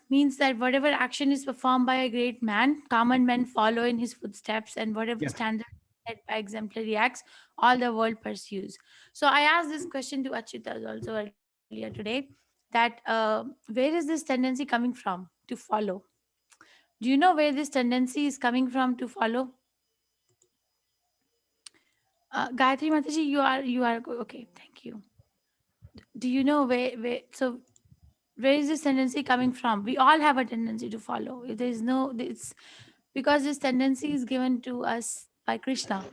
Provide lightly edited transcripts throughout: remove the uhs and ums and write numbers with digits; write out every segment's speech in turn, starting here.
means that whatever action is performed by a great man, common men follow in his footsteps, and whatever Yeah, standard set by exemplary acts, all the world pursues. So I asked this question to Achitas also earlier today, that where is this tendency coming from to follow? Do you know where this tendency is coming from to follow? Gayatri Mataji, you are okay. Thank you. Do you know where so where is this tendency coming from? We all have a tendency to follow. If there is no, it's because this tendency is given to us by Krishna.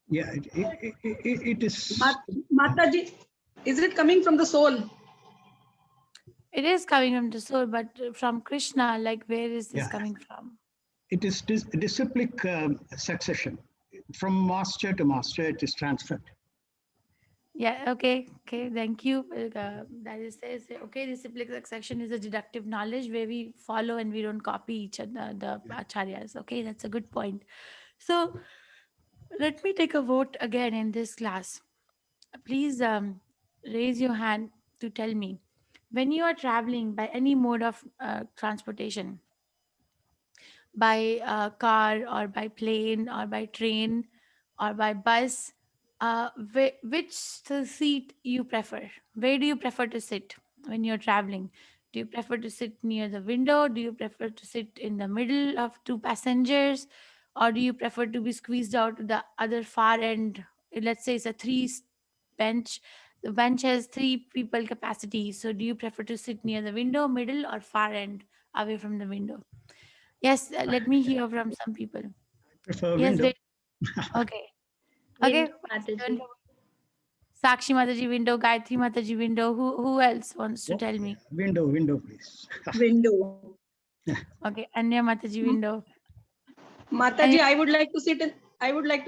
yeah. It is. Mataji, is it coming from the soul? It is coming from the soul, but from Krishna, like where is this Yeah, coming from? it is disciplic succession. From master to master, it is transferred. Yeah, okay, thank you. That is says okay. Disciplic succession is a deductive knowledge where we follow and we don't copy each other, the acharyas. Okay, that's a good point. So let me take a vote again in this class. Please raise your hand to tell me when you are traveling by any mode of transportation, by car or by plane or by train or by bus, which seat you prefer? Where do you prefer to sit when you're traveling? Do you prefer to sit near the window? Do you prefer to sit in the middle of two passengers? Or do you prefer to be squeezed out to the other far end? Let's say it's a bench. The bench has three people capacity. So do you prefer to sit near the window, middle, or far end away from the window? Yes, let me hear from some people. Prefer Yes, window. wait. Okay. Okay. Window, Mataji. Sakshi Mataji window, Gayatri Mataji window. Who else wants to Oh, tell yeah. me? Window, please. Window. Okay, Anya Mataji window. Mataji, Anya, I would like to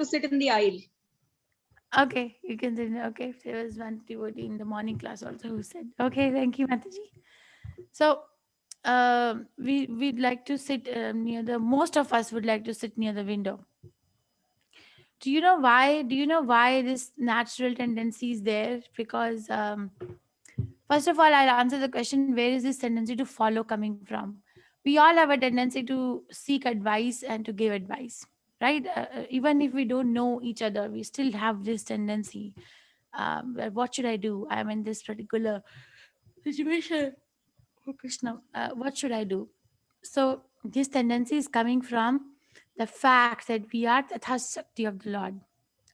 sit in the aisle. okay, you can say okay. There was one devotee in the morning class also who said, okay, thank you, Mataji. So we'd like to sit near the most of us would like to sit near the window. Do you know why? Do you know why this natural tendency is there? Because first of all, I'll answer the question, where is this tendency to follow coming from? We all have a tendency to seek advice and to give advice, right? Even if we don't know each other, we still have this tendency. What should I do? I'm in this particular situation. Oh, Krishna, what should I do? So, this tendency is coming from the fact that we are Tatha Shakti of the Lord.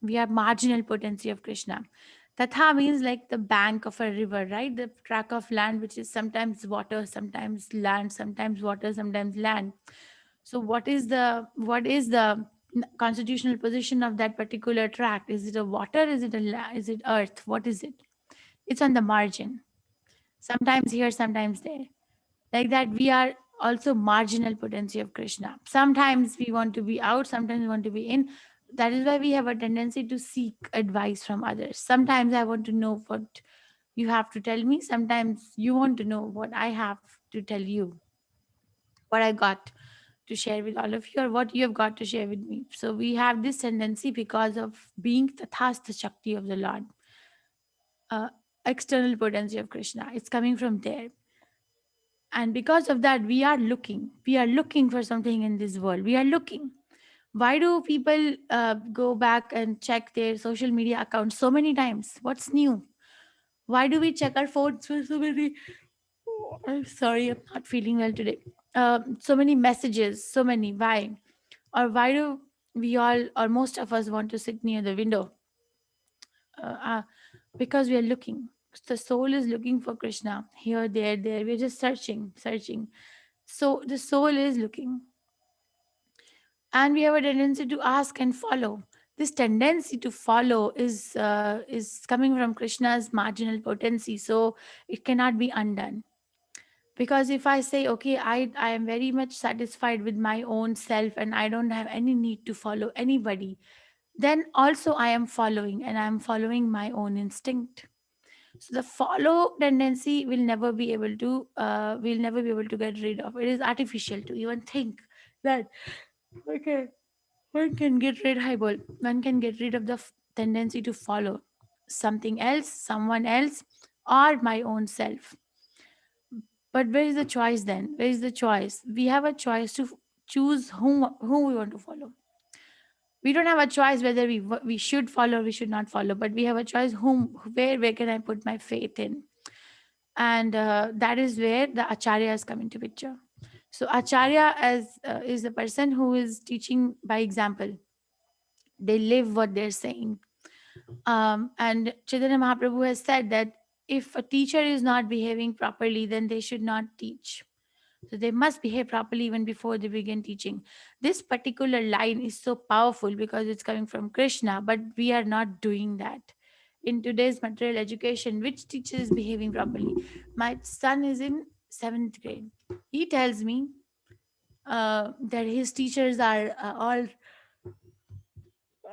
We are marginal potency of Krishna. Tatha means like the bank of a river, right? The tract of land which is sometimes water, sometimes land, sometimes water, sometimes land. So what is the constitutional position of that particular tract? Is it a water? Is it is it earth? What is it? It's on the margin. Sometimes here, sometimes there. Like that, we are also marginal potency of Krishna. Sometimes we want to be out, sometimes we want to be in. That is why we have a tendency to seek advice from others. Sometimes I want to know what you have to tell me, sometimes you want to know what I have to tell you, what I got to share with all of you, or what you have got to share with me. So we have this tendency because of being tathastha shakti of the Lord, uh, external potency of Krishna. It's coming from there. And because of that, we are looking for something in this world. We are looking. Why do people go back and check their social media accounts so many times? What's new? Why do we check our phones for so many? Oh, I'm sorry, I'm not feeling well today. So many messages, so many. Why? Or why do we all, or most of us, want to sit near the window? uh, uh, because we are looking. The soul is looking for Krishna here, there. We're just searching. So the soul is looking, and we have a tendency to ask and follow. This tendency to follow is coming from Krishna's marginal potency, so it cannot be undone. Because if I say, okay, I am very much satisfied with my own self and I don't have any need to follow anybody, then also I am following, and I am following my own instinct. So the follow tendency will never be able to get rid of. It is artificial to even think that, okay, one can get rid of the tendency to follow something else, someone else, or my own self. But where is the choice then? Where is the choice? We have a choice to choose whom we want to follow. We don't have a choice whether we should follow or we should not follow, but we have a choice where can I put my faith in. And that is where the acharyas come into picture. So acharya is the person who is teaching by example. They live what they're saying. And Chaitanya Mahaprabhu has said that if a teacher is not behaving properly, then they should not teach. So they must behave properly even before they begin teaching. This particular line is so powerful because it's coming from Krishna, but we are not doing that. In today's material education, which teacher is behaving properly? My son is in 7th grade. He tells me that his teachers are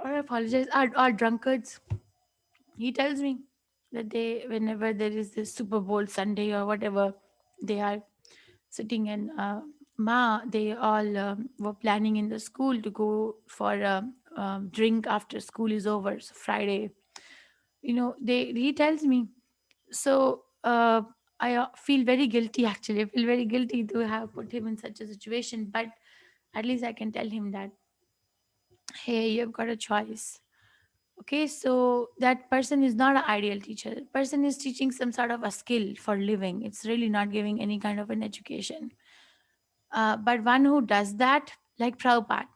I apologize, are drunkards. He tells me that whenever there is this Super Bowl Sunday or whatever, they are sitting in they all were planning in the school to go for a drink after school is over. So Friday, he tells me. So I feel very guilty actually. I feel very guilty to have put him in such a situation, but at least I can tell him that, hey, you've got a choice. Okay, so that person is not an ideal teacher. Person is teaching some sort of a skill for living. It's really not giving any kind of an education. But one who does that, like Prabhupada,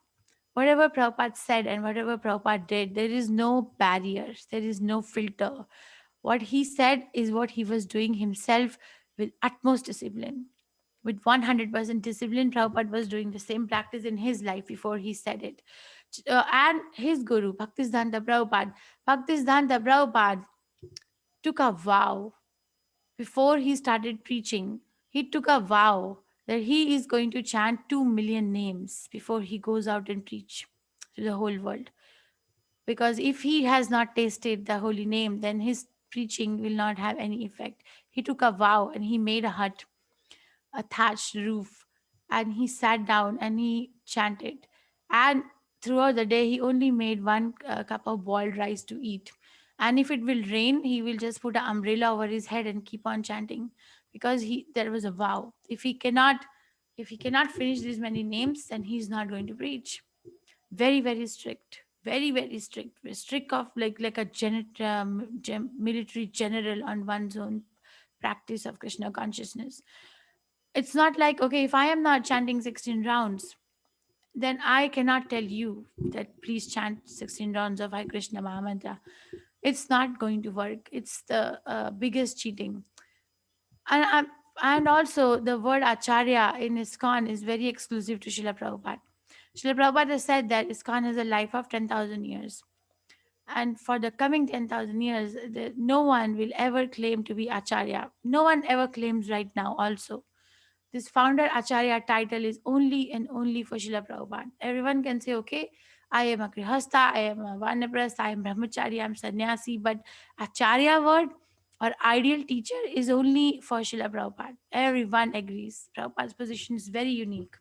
whatever Prabhupada said and whatever Prabhupada did, there is no barriers, there is no filter. What he said is what he was doing himself with utmost discipline. With 100% discipline, Prabhupada was doing the same practice in his life before he said it. And his guru, Bhaktisiddhanta Prabhupada took a vow before he started preaching. He took a vow that he is going to chant 2 million names before he goes out and preach to the whole world. Because if he has not tasted the holy name, then his preaching will not have any effect. He took a vow and he made a hut, a thatched roof, and he sat down and he chanted. And throughout the day, he only made one cup of boiled rice to eat. And if it will rain, he will just put an umbrella over his head and keep on chanting, because there was a vow. If he cannot finish these many names, then he's not going to preach. Very very strict, very very strict, strict of like a military general on one's own practice of Krishna consciousness. It's not like, okay, if I am not chanting 16 rounds, then I cannot tell you that please chant 16 rounds of Hare Krishna Mahamantra. It's not going to work. It's the biggest cheating. And also, the word Acharya in ISKCON is very exclusive to Srila Prabhupada. Srila Prabhupada has said that ISKCON has a life of 10,000 years. And for the coming 10,000 years, no one will ever claim to be Acharya. No one ever claims right now also. This Founder-Acharya title is only and only for Srila Prabhupada. Everyone can say, okay, I am a Grihastha, I am a Vanaprastha, I am Brahmachari, I am Sannyasi, but Acharya word or ideal teacher is only for Srila Prabhupada. Everyone agrees. Prabhupada's position is very unique.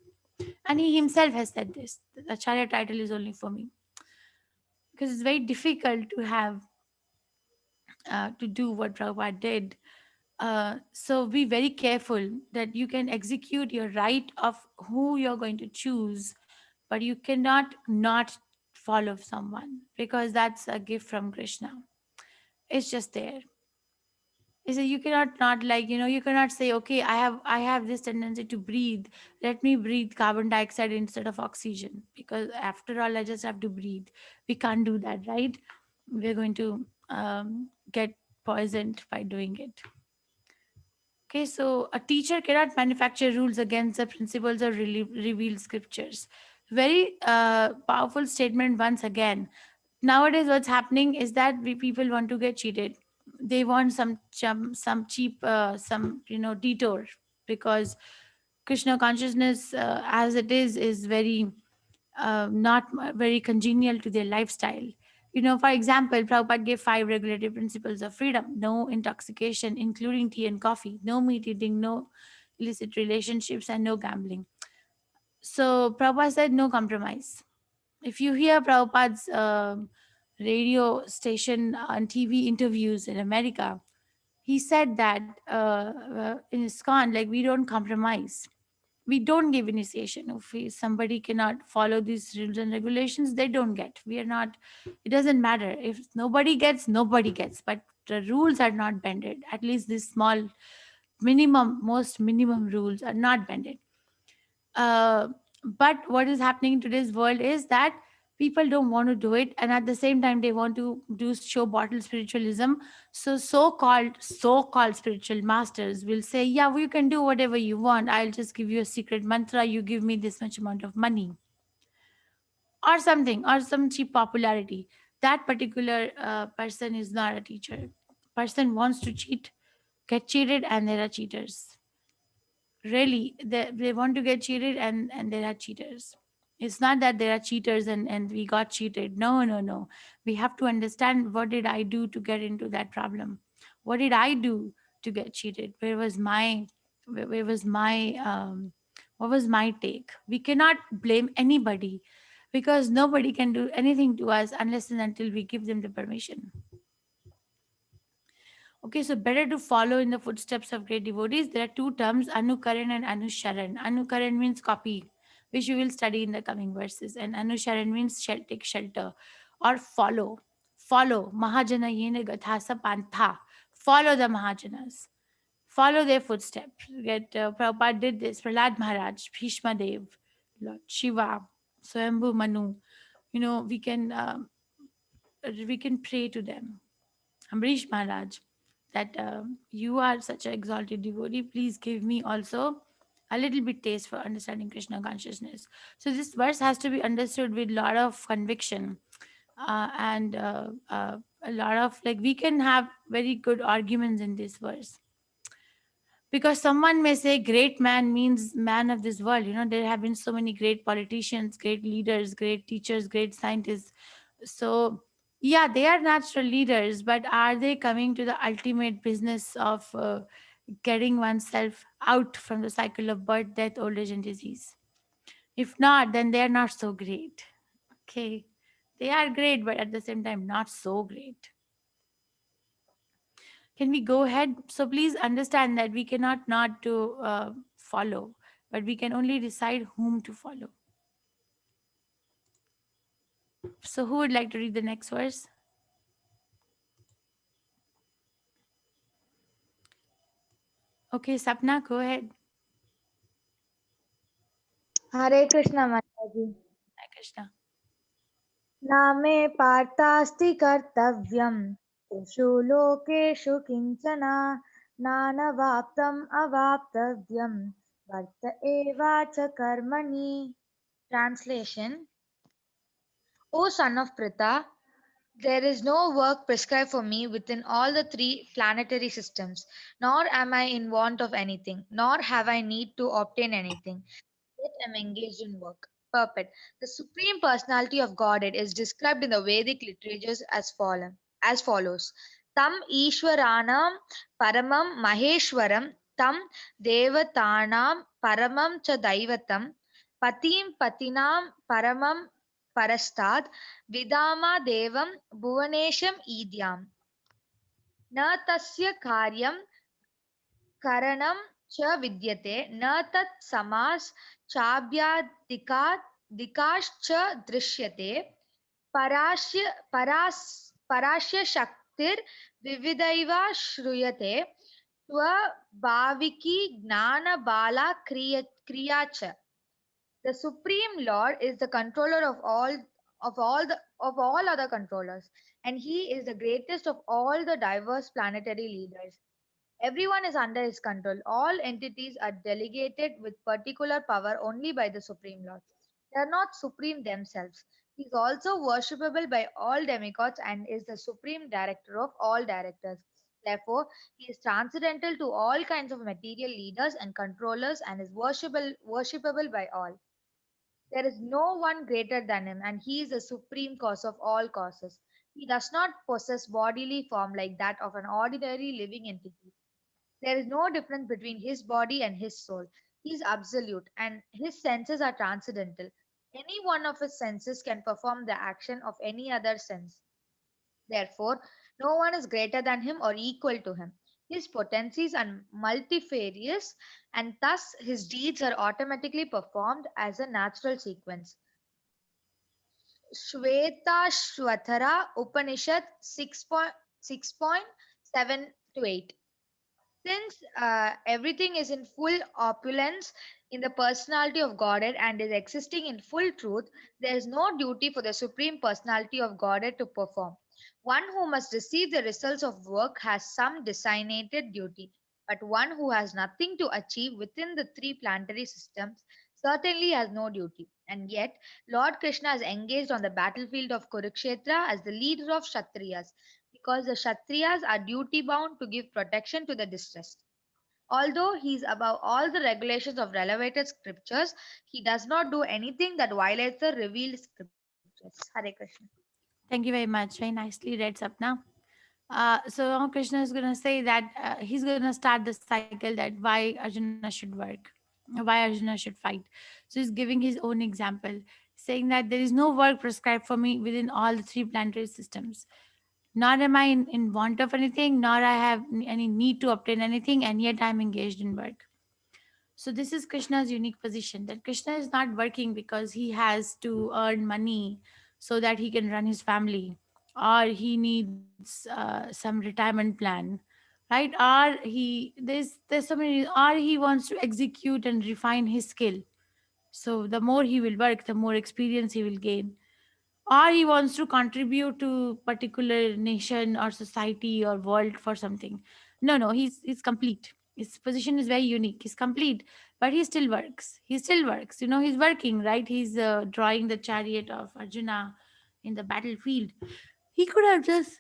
And he himself has said this. The Acharya title is only for me. Because it's very difficult to have to do what Prabhupada did. So be very careful that you can execute your right of who you're going to choose, but you cannot not follow someone, because that's a gift from Krishna. It's just there. Is you cannot not, like, you cannot say, okay, I have this tendency to breathe, let me breathe carbon dioxide instead of oxygen, because after all I just have to breathe. We can't do that, right? We're going to get poisoned by doing it. Okay, so a teacher cannot manufacture rules against the principles of revealed scriptures. Very powerful statement once again. Nowadays, what's happening is that people want to get cheated. They want some cheap detour, because Krishna consciousness, as it is very not very congenial to their lifestyle. For example, Prabhupada gave 5 regulative principles of freedom: no intoxication, including tea and coffee, no meat eating, no illicit relationships, and no gambling. So Prabhupada said no compromise. If you hear Prabhupada's radio station and TV interviews in America, he said that in ISKCON, like, we don't compromise. We don't give initiation. If somebody cannot follow these rules and regulations, they don't get. We are not, it doesn't matter. If nobody gets, nobody gets. But the rules are not bended. At least these small, minimum, most minimum rules are not bended. uh, but what is happening in today's world is that people don't want to do it, and at the same time they want to do show bottle spiritualism. So so called spiritual masters will say, yeah, we can do whatever you want, I'll just give you a secret mantra, you give me this much amount of money or something, or some cheap popularity. That particular person is not a teacher. Person wants to cheat, get cheated, and there are cheaters. Really, they want to get cheated, and there are cheaters. It's not that there are cheaters and we got cheated. No, no, no. We have to understand, what did I do to get into that problem? What did I do to get cheated? Where was my what was my take? We cannot blame anybody, because nobody can do anything to us unless and until we give them the permission. Okay, so better to follow in the footsteps of great devotees. There are two terms, Anukaran and Anusharan. Anukaran means copy, which we will study in the coming verses. And Anusharan means take shelter or follow. Follow. Mahajana yena gathasa pantha. Follow the Mahajanas. Follow their footsteps. Get Prabhupada did this. Prahlad Maharaj, Bhishma Dev, Lord Shiva, Swambhu Manu. We can pray to them. Ambrish Maharaj, that you are such an exalted devotee. Please give me also a little bit taste for understanding Krishna consciousness. So this verse has to be understood with a lot of conviction, and a lot of, like, we can have very good arguments in this verse, because someone may say great man means man of this world. There have been so many great politicians, great leaders, great teachers, great scientists. So yeah, they are natural leaders, but are they coming to the ultimate business of getting oneself out from the cycle of birth, death, old age, and disease? If not, then they are not so great. Okay, they are great, but at the same time not so great. Can we go ahead? So please understand that we cannot not to follow, but we can only decide whom to follow. So who would like to read the next verse? Okay, Sapna, go ahead. हरे कृष्ण माताजी। Hi, Krishna. नामे पार्थास्ति कर्तव्यम् त्रिषु लोकेषु किञ्चन नानवाप्तम् अवाप्तव्यम् वर्त एवाच कर्मणि। Translation: O son of Pritha, there is no work prescribed for me within all the three planetary systems, nor am I in want of anything, nor have I need to obtain anything. Yet am engaged in work. Perfect. The Supreme Personality of Godhead is described in the Vedic literatures as follows. Tam Ishwaranam Paramam Maheshwaram Tam Devatanam Paramam Cha Daivatam Patim Patinam Paramam Parastad Vidama Devam Bhuvanesham Idyam Na Tasya Karyam Karanam च विद्यते न तत् समास चाभ्यादिकात् दिकाश्च दृश्यते पराश्य परास पराश्य शक्तिर विविधैव श्रूयते स्वभाविकी ज्ञान बाला क्रिया च. The Supreme Lord is the controller of all other controllers, and he is the greatest of all the diverse planetary leaders. Everyone is under his control. All entities are delegated with particular power only by the Supreme Lord. They are not supreme themselves. He is also worshipable by all demigods and is the supreme director of all directors. Therefore, he is transcendental to all kinds of material leaders and controllers and is worshipable by all. There is no one greater than him, and he is the supreme cause of all causes. He does not possess bodily form like that of an ordinary living entity. There is no difference between his body and his soul. He is absolute, and his senses are transcendental. Any one of his senses can perform the action of any other sense. Therefore, no one is greater than him or equal to him. His potencies are multifarious, and thus his deeds are automatically performed as a natural sequence. Shvetashvatara Upanishad 6.7 to 8. Since everything is in full opulence in the personality of Godhead and is existing in full truth, there is no duty for the Supreme Personality of Godhead to perform. One who must receive the results of work has some designated duty, but one who has nothing to achieve within the three planetary systems certainly has no duty. And yet, Lord Krishna is engaged on the battlefield of Kurukshetra as the leader of Kshatriyas, because the Kshatriyas are duty bound to give protection to the distressed. Although he is above all the regulations of relevated scriptures, he does not do anything that violates the revealed scriptures. Hare Krishna. Thank you very much. Very nicely read, Sapna. So now Krishna is going to say that he's going to start the cycle that why Arjuna should work, why Arjuna should fight. So he's giving his own example, saying that there is no work prescribed for me within all the three planetary systems. Nor am I in want of anything, nor I have any need to obtain anything, and yet I am engaged in work. So this is Krishna's unique position, that Krishna is not working because he has to earn money so that he can run his family, or he needs some retirement plan, right? Or there's so many, or he wants to execute and refine his skill. So the more he will work, the more experience he will gain, or he wants to contribute to particular nation or society or world for something. No, he's complete. His position is very unique. He's complete, but he still works. He's working, right? He's drawing the chariot of Arjuna in the battlefield. He could have just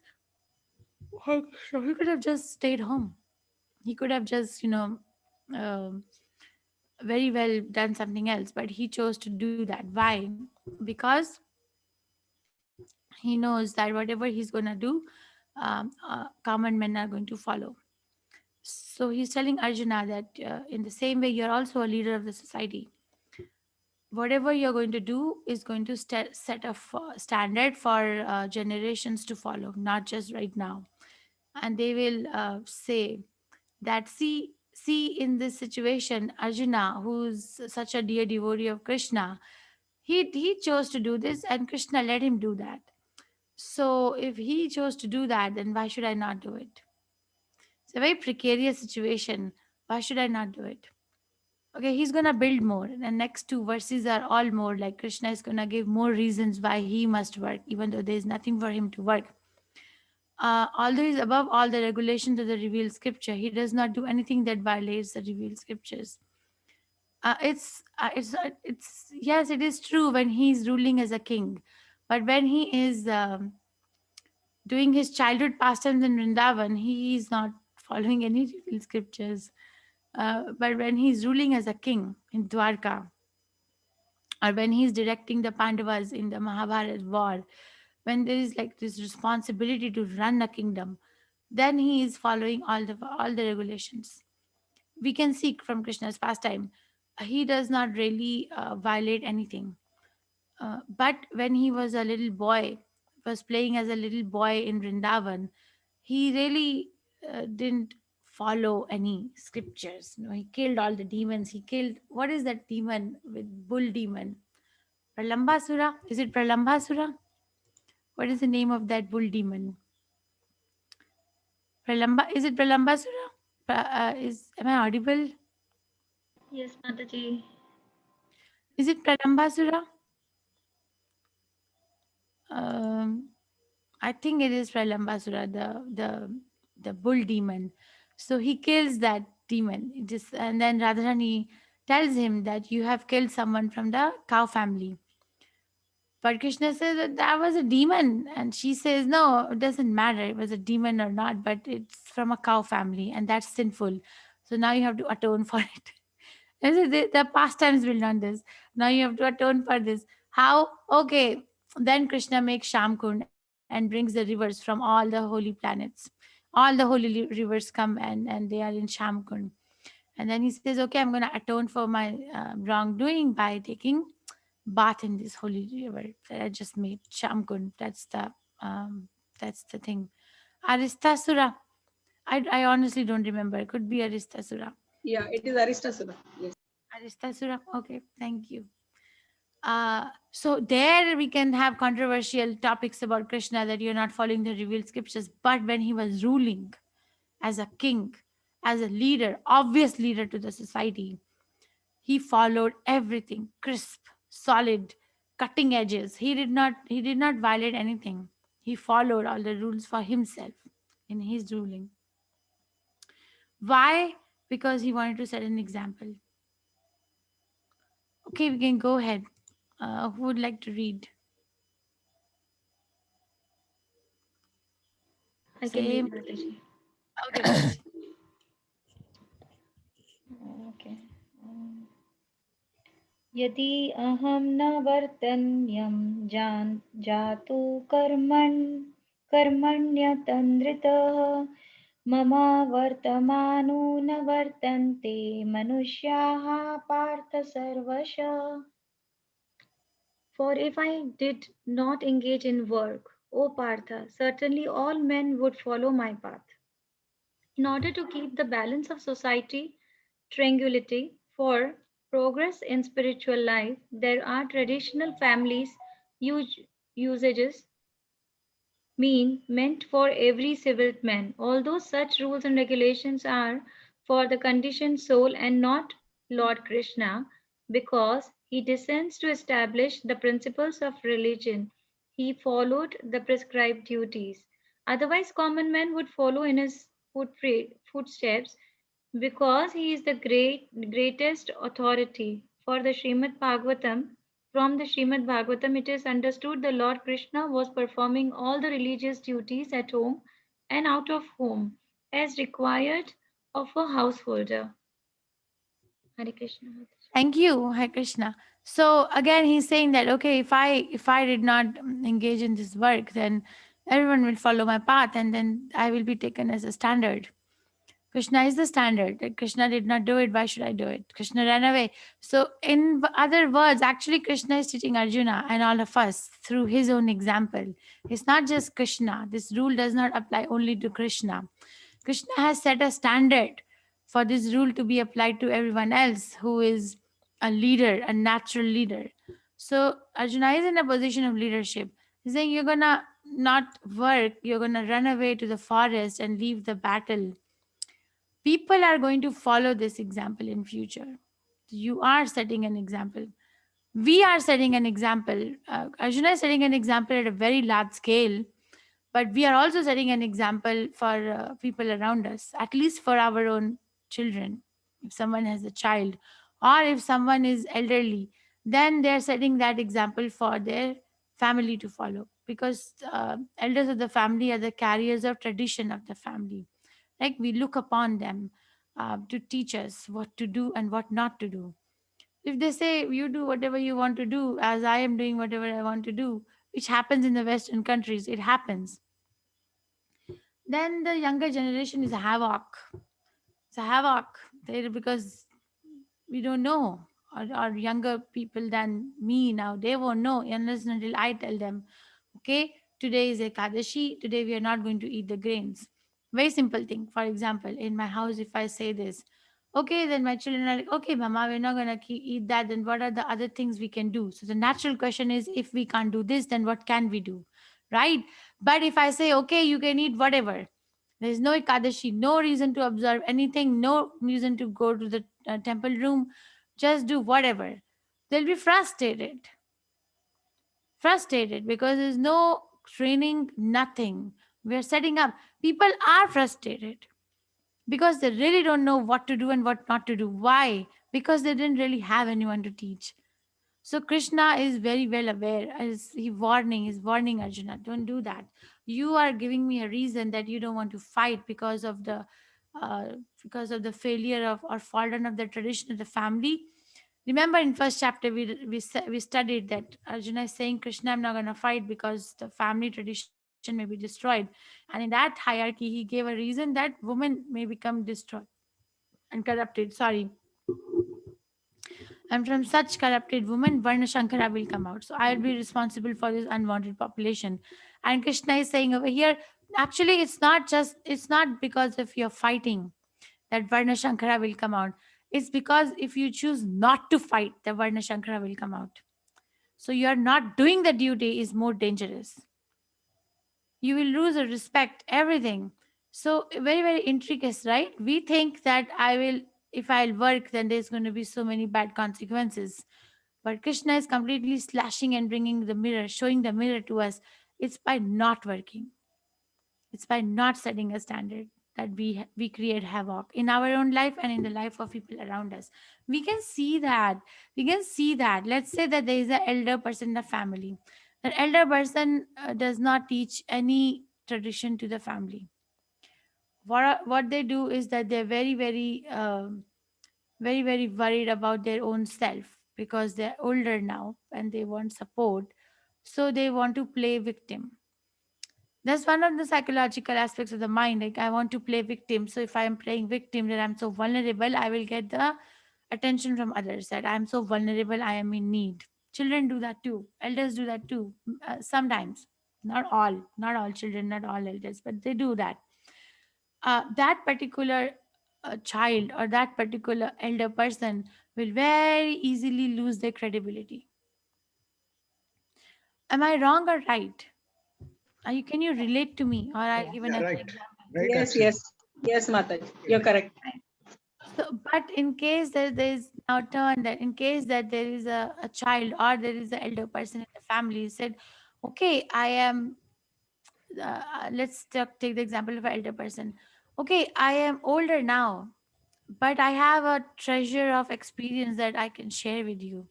he could have just stayed home. He could have just um very well done something else, but he chose to do that. Why? Because he knows that whatever he's going to do, common men are going to follow. So he's telling Arjuna that in the same way, you're also a leader of the society. Whatever you're going to do is going to set a standard for generations to follow, not just right now. And they will say that, see, in this situation, Arjuna, who's such a dear devotee of Krishna, he chose to do this, and Krishna let him do that. So if he chose to do that, then why should I not do it? It's a very precarious situation. Why should I not do it? Okay, he's gonna build more. And next two verses are all more like Krishna is gonna give more reasons why he must work, even though there's nothing for him to work. Although he's above all the regulations of the revealed scripture, he does not do anything that violates the revealed scriptures. It's yes, it is true when he's ruling as a king, but when he is doing his childhood pastimes in Vrindavan, he is not following any revealed scriptures. But when he's ruling as a king in Dwarka, or when he's directing the Pandavas in the Mahabharata war, when there is like this responsibility to run a kingdom, then he is following all the regulations. We can see from Krishna's pastime, he does not really violate anything. But when he was a little boy, was playing as a little boy in Vrindavan, he really didn't follow any scriptures. He killed all the demons. He killed, what is that demon with bull demon? Pralambasura? Is it Pralambasura? What is the name of that bull demon? Is it Pralambasura? Am I audible? Yes, Mataji. Is it Pralambasura? Um, I think it is Pralambasura, the bull demon. So he kills that demon. And then Radharani tells him that you have killed someone from the cow family. But Krishna says that that was a demon. And she says, no, it doesn't matter. It was a demon or not, but it's from a cow family and that's sinful. So now you have to atone for it. And so the pastimes will learn this. Now you have to atone for this. How? Okay. Then Krishna makes Shamkund and brings the rivers from all the holy planets. All the holy rivers come and they are in Shamkund. And then he says, okay, I'm going to atone for my wrongdoing by taking bath in this holy river that I just made, Shamkund. That's the thing. Aristasura. I honestly don't remember. It could be Aristasura. Yeah, it is Aristasura. Yes. Aristasura. Okay, thank you. So there we can have controversial topics about Krishna, that you're not following the revealed scriptures. But when he was ruling as a king, as a leader, obvious leader to the society, he followed everything crisp, solid, cutting edges. He did not violate anything. He followed all the rules for himself in his ruling. Why? Because he wanted to set an example. Okay, we can go ahead. Who would like to read? I can read, Same. Mataji. Okay, Mataji. Okay. यदि अहं न वर्तन्यं जातु कर्मण्यतन्द्रितः मम वर्तमानो न वर्तन्ते मनुष्याः पार्थ सर्वशः. For if I did not engage in work, O Partha, certainly all men would follow my path. In order to keep the balance of society, tranquility, for progress in spiritual life, there are traditional families usages meant for every civil man. Although such rules and regulations are for the conditioned soul and not Lord Krishna, because he descends to establish the principles of religion, he followed the prescribed duties. Otherwise, common men would follow in his footsteps, because he is the greatest authority. For the Srimad Bhagavatam, from the Srimad Bhagavatam, it is understood the Lord Krishna was performing all the religious duties at home and out of home as required of a householder. Hare Krishna. Thank you, Hare Krishna. So again, he's saying that okay, if I did not engage in this work, then everyone will follow my path, and then I will be taken as a standard. Krishna is the standard. That Krishna did not do it. Why should I do it? Krishna ran away. So, in other words, actually, Krishna is teaching Arjuna and all of us through his own example. It's not just Krishna. This rule does not apply only to Krishna. Krishna has set a standard for this rule to be applied to everyone else who is a leader, a natural leader. So, Arjuna is in a position of leadership. He's saying, you're gonna not work, you're gonna run away to the forest and leave the battle. People are going to follow this example in future. You are setting an example. We are setting an example. Arjuna is setting an example at a very large scale, but we are also setting an example for people around us, at least for our own children. If someone has a child, or if someone is elderly, then they're setting that example for their family to follow, because elders of the family are the carriers of tradition of the family. Like, we look upon them to teach us what to do and what not to do. If they say you do whatever you want to do, as I am doing whatever I want to do, which happens in the Western countries, it happens, then the younger generation is a havoc. It's a havoc there, because we don't know, or younger people than me now, they won't know unless and until I tell them, okay, today is Ekadashi, today we are not going to eat the grains. Very simple thing. For example, in my house, if I say this, okay, then my children are like, okay, mama, we're not going to eat that, then what are the other things we can do? So the natural question is, if we can't do this, then what can we do, right? But if I say, okay, you can eat whatever, there's no Ekadashi, no reason to observe anything, no reason to go to the temple room, just do whatever. They'll be frustrated because there's no training, nothing. We're setting up. People are frustrated because they really don't know what to do and what not to do. Why? Because they didn't really have anyone to teach. So Krishna is very well aware. As he's warning Arjuna, don't do that. You are giving me a reason that you don't want to fight uh, because of the failure of or fallen of the tradition of the family. Remember, in first chapter we studied that Arjuna is saying, Krishna, I'm not going to fight because the family tradition may be destroyed. And in that hierarchy, he gave a reason that women may become destroyed and corrupted. Sorry, and from such corrupted women, Varna will come out. So I will be responsible for this unwanted population. And Krishna is saying over here, Actually, it's not because if you're fighting that Varna Shankara will come out. It's because if you choose not to fight, the Varna Shankara will come out. So you're not doing the duty is more dangerous. You will lose the respect, everything. So very, very intricate, right? We think that if I'll work, then there's going to be so many bad consequences. But Krishna is completely slashing and bringing the mirror, showing the mirror to us. It's by not working. It's by not setting a standard that we create havoc in our own life and in the life of people around us. We can see that. We can see that. Let's say that there is an elder person in the family. An elder person does not teach any tradition to the family. What they do is that they're very, very, very worried about their own self because they're older now and they want support. So they want to play victim. That's one of the psychological aspects of the mind. Like, I want to play victim. So if I am playing victim, that I'm so vulnerable, I will get the attention from others that I'm so vulnerable, I am in need. Children do that too. Elders do that too. Sometimes. Not all children, not all elders, but they do that. That particular child or that particular elder person will very easily lose their credibility. Am I wrong or right? Can you relate to me, or I'll give Yeah, another right. example? Right, Yes, actually. yes, yes, Mataji, you're correct. So, but in case that there is now turn that in case that there is a child or there is an elder person in the family who said, okay, I am, take the example of an elder person. Okay, I am older now, but I have a treasure of experience that I can share with you.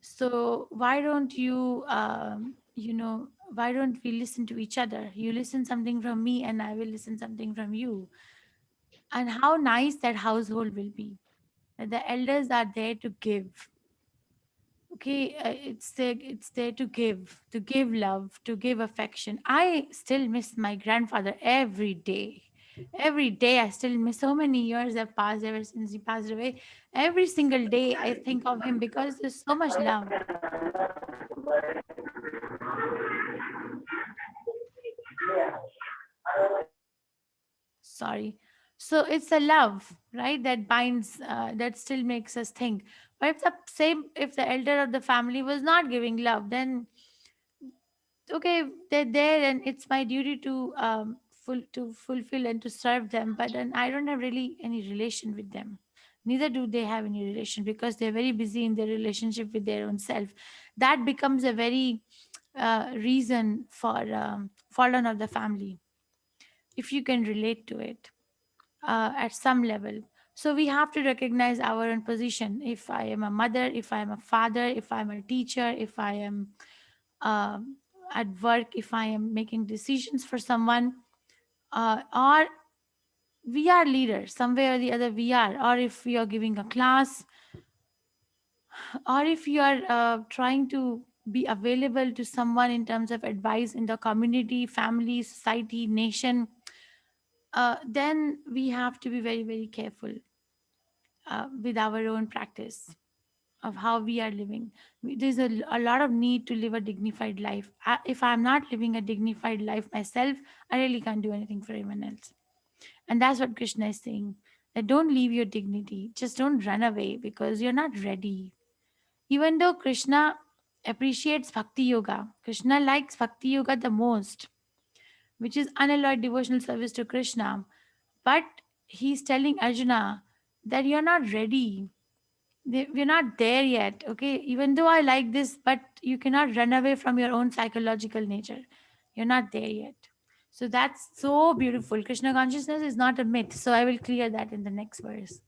So why don't you, why don't we listen to each other? You listen something from me and I will listen something from you. And how nice that household will be. That the elders are there to give. Okay, it's there to give love, to give affection. I still miss my grandfather every day. Every day I still miss. So many years have passed ever since he passed away. Every single day I think of him because there's so much love. Sorry. So it's a love, right, that binds, that still makes us think. But if the elder of the family was not giving love, then okay, they're there and it's my duty to fulfill and to serve them, but then I don't have really any relation with them. Neither do they have any relation because they're very busy in their relationship with their own self. That becomes a very reason for fall down of the family, if you can relate to it at some level. So we have to recognize our own position. If I am a mother, if I am a father, if I'm a teacher, if I am um at work, if I am making decisions for someone, or we are leaders somewhere or the other, we are, or if we are giving a class, or if you are trying to be available to someone in terms of advice in the community, family, society, nation, then we have to be very, very careful with our own practice of how we are living. There's a lot of need to live a dignified life. If I'm not living a dignified life myself, I really can't do anything for anyone else. And that's what Krishna is saying. That don't leave your dignity. Just don't run away because you're not ready. Even though Krishna appreciates Bhakti Yoga, Krishna likes Bhakti Yoga the most, which is unalloyed devotional service to Krishna. But he's telling Arjuna that you're not ready. We're not there yet. Okay, even though I like this, but you cannot run away from your own psychological nature. You're not there yet. So that's so beautiful. Krishna consciousness is not a myth. So I will clear that in the next verse.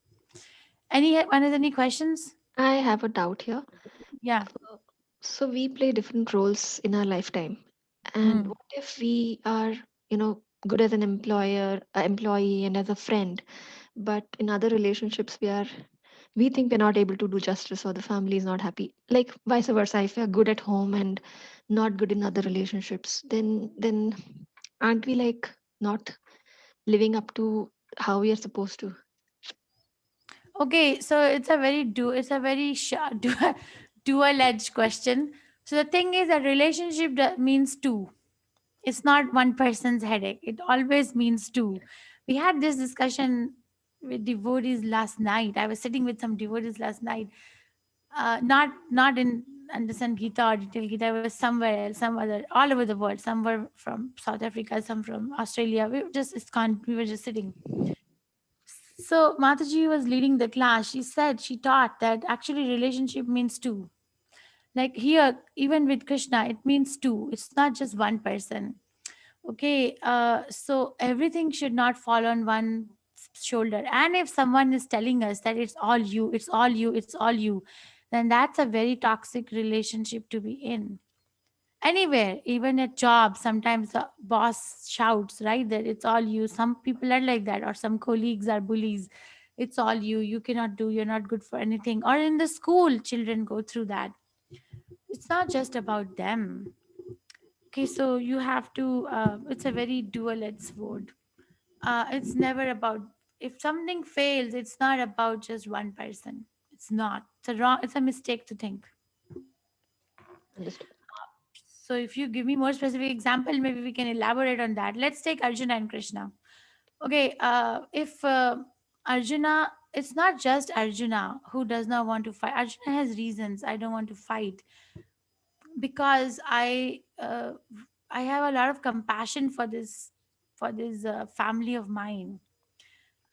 Anyone has any questions? I have a doubt here. Yeah. So we play different roles in our lifetime. And Mm. what if we are, good as an employee and as a friend, but in other relationships we think we're not able to do justice or the family is not happy. Like vice versa, if we're good at home and not good in other relationships, then aren't we like not living up to how we are supposed to? Okay, so it's a very dual edged question. So the thing is that relationship means two. It's not one person's headache. It always means two. We had this discussion with devotees last night. I was sitting with some devotees last night. Not in Understand Gita or Detail Gita. I was somewhere else, some other, all over the world. Some were from South Africa, some from Australia. We were just ISKCON. We were just sitting. So Mataji was leading the class. She taught that actually relationship means two. Like here, even with Krishna, it means two. It's not just one person. Okay, so everything should not fall on one shoulder. And if someone is telling us that it's all you, it's all you, it's all you, then that's a very toxic relationship to be in. Anywhere, even at job, sometimes the boss shouts, right, that it's all you. Some people are like that, or some colleagues are bullies. It's all you. You cannot do. You're not good for anything. Or in the school, children go through that. It's not just about them. Okay, so you have to. It's a very dual-edged sword. It's never about, if something fails, it's not about just one person. It's not. It's a mistake to think. Understood. So if you give me more specific example, maybe we can elaborate on that. Let's take Arjuna and Krishna. Okay, if Arjuna, it's not just Arjuna who does not want to fight. Arjuna has reasons. I don't want to fight because I have a lot of compassion for this family of mine,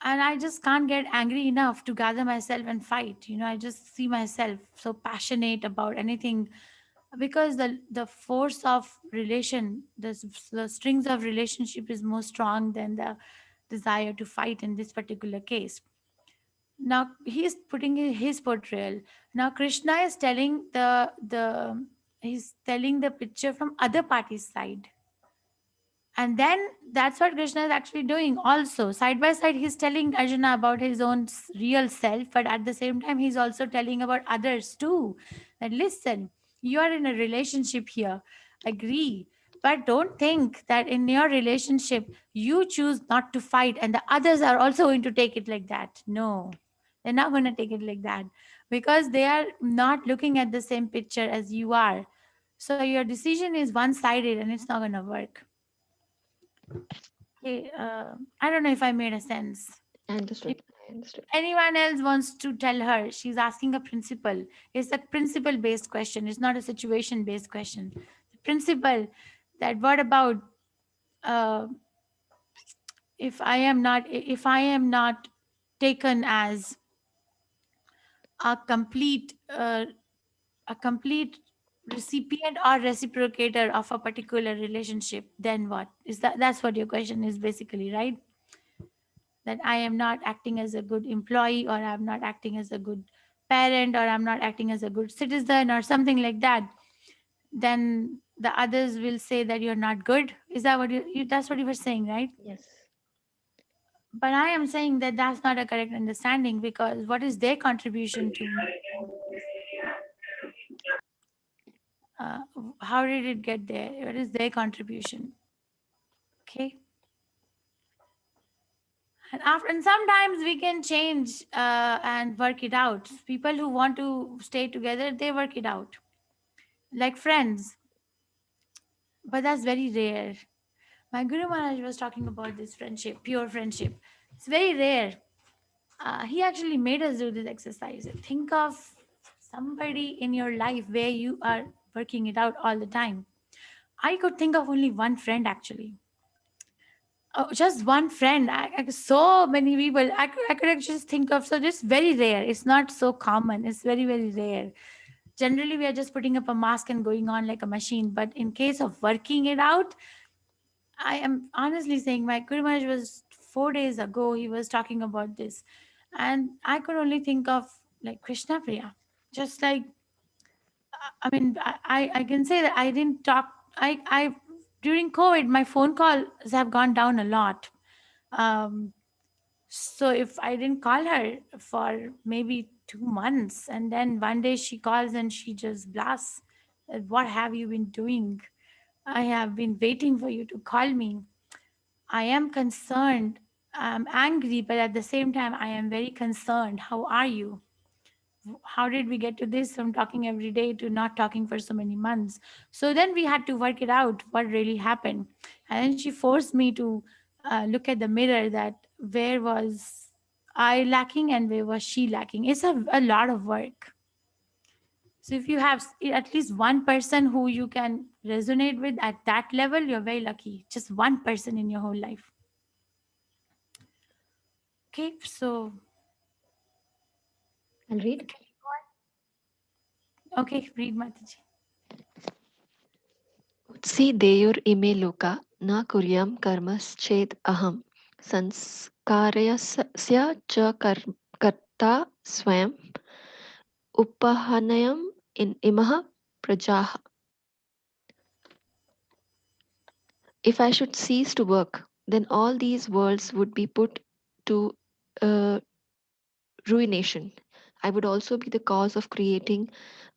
and I just can't get angry enough to gather myself and fight. I just see myself so passionate about anything, because the force of relation, the strings of relationship is more strong than the desire to fight in this particular case. Now he's putting in his portrayal. Now Krishna is telling he's telling the picture from other party's side. And then that's what Krishna is actually doing also. Side by side, he's telling Arjuna about his own real self, but at the same time, he's also telling about others too. That listen, you are in a relationship here, agree. But don't think that in your relationship, you choose not to fight and the others are also going to take it like that. No, they're not going to take it like that, because they are not looking at the same picture as you are. So your decision is one sided and it's not going to work. Okay, I don't know if I made a sense. I understood. If I understood. anyone else wants to tell her, she's asking a principle. It's a principle based question. It's not a situation based question. The principle that what about uh, if I am not taken as a complete uh, a complete recipient or reciprocator of a particular relationship, then what is that's what your question is basically, right? That I am not acting as a good employee, or I'm not acting as a good parent, or I'm not acting as a good citizen, or something like that, then the others will say that you're not good. Is that what that's what you were saying, right? Yes. But I am saying that that's not a correct understanding, because what is their contribution to uh, how did it get there? What is their contribution? Okay. And sometimes we can change and work it out. People who want to stay together, they work it out like friends, but that's very rare. My Guru Maharaj was talking about this friendship, pure friendship. It's very rare. He actually made us do this exercise. Think of somebody in your life where you are working it out all the time. I could think of only one friend actually. Oh, just one friend. So many people. I could actually just think of. So just very rare. It's not so common. It's very, very rare. Generally, we are just putting up a mask and going on like a machine. But in case of working it out, I am honestly saying my Guru Maharaj was 4 days ago. He was talking about this, and I could only think of like Krishna Priya. Just like I mean, I can say that I didn't talk. I during COVID, my phone calls have gone down a lot. Um, so if I didn't call her for maybe 2 months, and then one day she calls and she just blasts, "What have you been doing? I have been waiting for you to call me. I am concerned. I'm angry, but at the same time, I am very concerned. How are you?" how did we get to this, from talking every day to not talking for so many months? So then we had to work it out, what really happened. And then she forced me to look at the mirror, that where was I lacking and where was she lacking. It's a lot of work. So if you have at least one person who you can resonate with at that level, you're very lucky. Just one person in your whole life. Okay, so I'll read. okay, read Mataji. Utsi deyur ime loka na kuryam karmasched aham संस्कारस्य च कर्ता स्वयं upahanayam in imah prajaha. If I should cease to work, then all these worlds would be put to uh, ruination. I would also be the cause of creating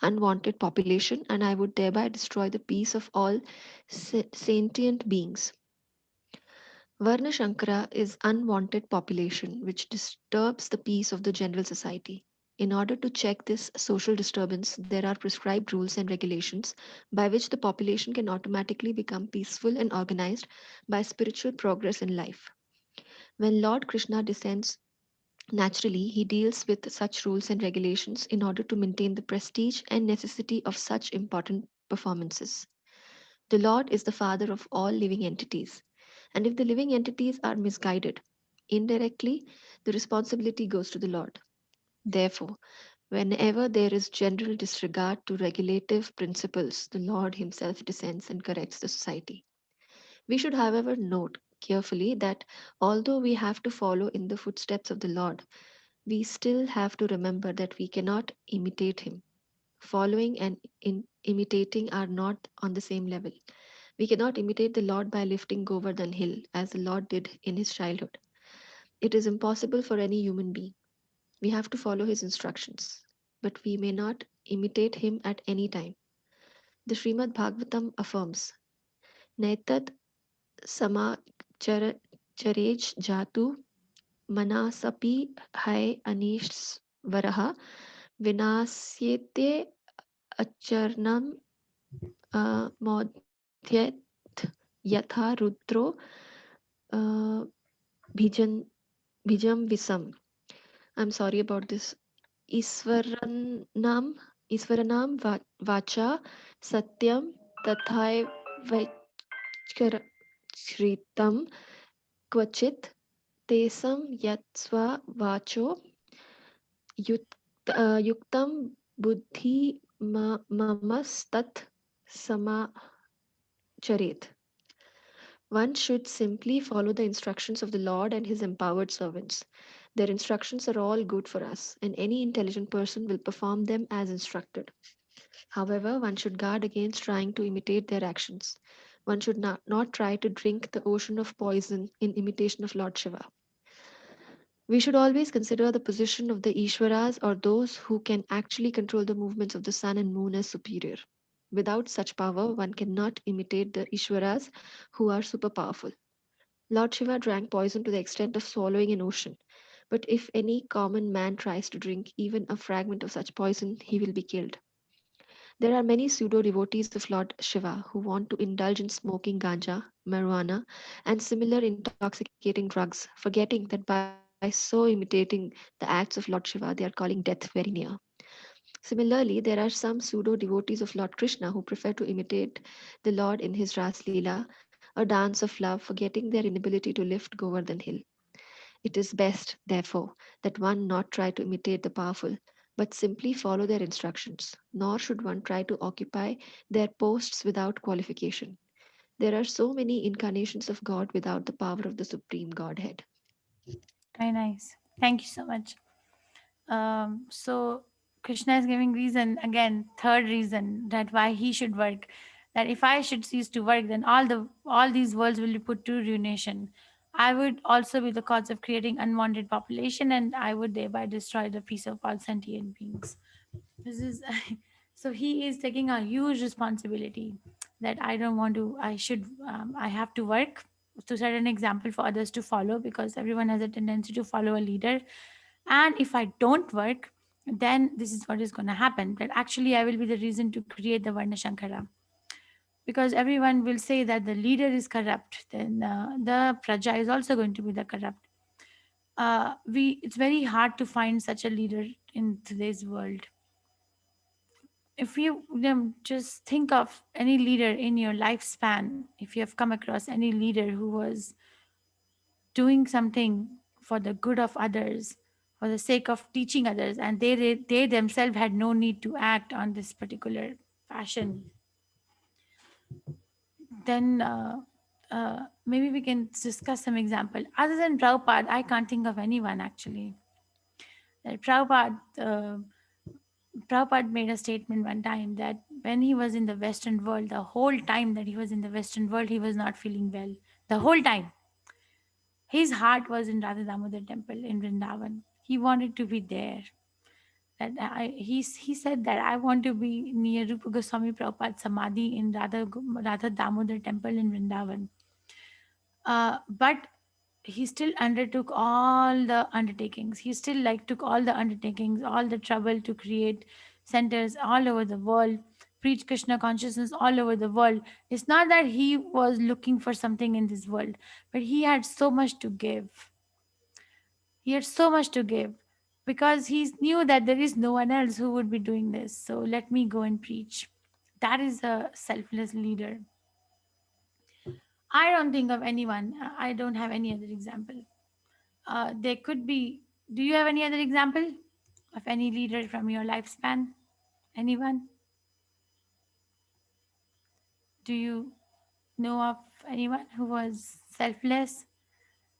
unwanted population, and I would thereby destroy the peace of all sentient beings. Varna Shankara is unwanted population which disturbs the peace of the general society. In order to check this social disturbance, there are prescribed rules and regulations by which the population can automatically become peaceful and organized by spiritual progress in life. When Lord Krishna descends naturally, he deals with such rules and regulations in order to maintain the prestige and necessity of such important performances. The Lord is the father of all living entities, and if the living entities are misguided, indirectly the responsibility goes to the Lord. Therefore, whenever there is general disregard to regulative principles, the Lord Himself descends and corrects the society. We should, however, note carefully that although we have to follow in the footsteps of the Lord, we still have to remember that we cannot imitate Him. Following and imitating are not on the same level. We cannot imitate the Lord by lifting Govardhan Hill as the Lord did in His childhood. It is impossible for any human being. We have to follow His instructions, but we may not imitate Him at any time. The Srimad Bhagavatam affirms, Naitat Samacharej Jatu Manasapi Hai Anishvaraha Vinasyete Acharnam Modhyet Yatha Rudro Bhijan Bhijam Visam. I'm sorry about this. Iswaranam Iswaranam Vacha Satyam Tathai Vaikritam Kvachit Tesam Yatsva Vacho Yuktam Buddhi Mamastat Samacharet. One should simply follow the instructions of the Lord and His empowered servants. Their instructions are all good for us, and any intelligent person will perform them as instructed. However, one should guard against trying to imitate their actions. One should not try to drink the ocean of poison in imitation of Lord Shiva. We should always consider the position of the Ishwaras or those who can actually control the movements of the sun and moon as superior. Without such power, one cannot imitate the Ishwaras who are super powerful. Lord Shiva drank poison to the extent of swallowing an ocean. But if any common man tries to drink even a fragment of such poison, he will be killed. There are many pseudo devotees of Lord Shiva who want to indulge in smoking ganja, marijuana, and similar intoxicating drugs, forgetting that by so imitating the acts of Lord Shiva, they are calling death very near. Similarly, there are some pseudo devotees of Lord Krishna who prefer to imitate the Lord in his Ras Leela, a dance of love, forgetting their inability to lift Govardhan Hill. It is best, therefore, that one not try to imitate the powerful, but simply follow their instructions, nor should one try to occupy their posts without qualification. There are so many incarnations of God without the power of the Supreme Godhead. Very nice. Thank you so much. So Krishna is giving reason again, third reason that why he should work. That if I should cease to work, then all these worlds will be put to ruination. I would also be the cause of creating unwanted population, and I would thereby destroy the peace of all sentient beings. This is so he is taking a huge responsibility, that I don't want to. I have to work to set an example for others to follow, because everyone has a tendency to follow a leader. And if I don't work, then this is what is going to happen. But actually, I will be the reason to create the Varna Shankara. Because everyone will say that the leader is corrupt, then the praja is also going to be the corrupt. It's very hard to find such a leader in today's world. If you just think of any leader in your lifespan, if you have come across any leader who was doing something for the good of others, for the sake of teaching others, and they themselves had no need to act on this particular fashion, then maybe we can discuss some example. Other than Prabhupada, I can't think of anyone actually. Prabhupada made a statement one time that when he was in the Western world, the whole time that he was in the Western world, he was not feeling well. The whole time. His heart was in Radha Damodar temple in Vrindavan. He wanted to be there. He said that I want to be near Rupa Goswami Prabhupada Samadhi in Radha Damodar temple in Vrindavan. But he still undertook all the undertakings. He still took all the undertakings, all the trouble to create centers all over the world, preach Krishna consciousness all over the world. It's not that he was looking for something in this world, but he had so much to give. He had so much to give because he knew that there is no one else who would be doing this. So let me go and preach. That is a selfless leader. I don't think of anyone. I don't have any other example. There could be. Do you have any other example of any leader from your lifespan? Anyone? Do you know of anyone who was selfless